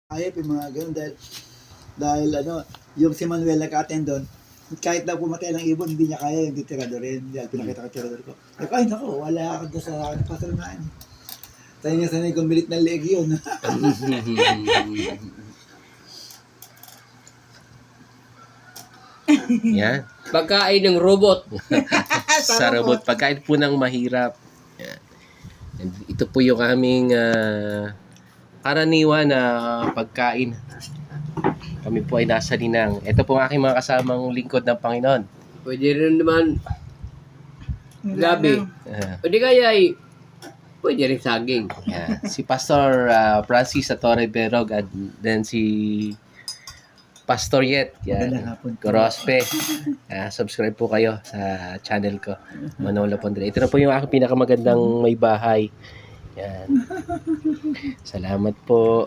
Ayop yung mga ganun dahil ano, yung si Manuel nag-attend doon, kahit daw pumatay ng ibon, hindi niya kaya yung titirado rin. Dahil pinakita ko tirador ko. Ay, naku, wala ako doon sa pasalungan. Tayo niya sanay gumilit ng leeg yun. Yan. Pagkain ng robot. Sa robot. Pagkain po ng mahirap. Yan. And ito po yung aming karaniwan na pagkain. Kami po ay nasa Linang. Ito po ang aking mga kasamang lingkod ng Panginoon. Pwede rin naman gabi. O di kaya ay pwede rin saging. Yan. Si Pastor Francis Torre Berog at then si Pastor Yet. Magandang Yan. hapon. Gorospe. Subscribe po kayo sa channel ko. Manolo Pondre. Ito na po yung aking pinakamagandang may bahay. Yan. Salamat po.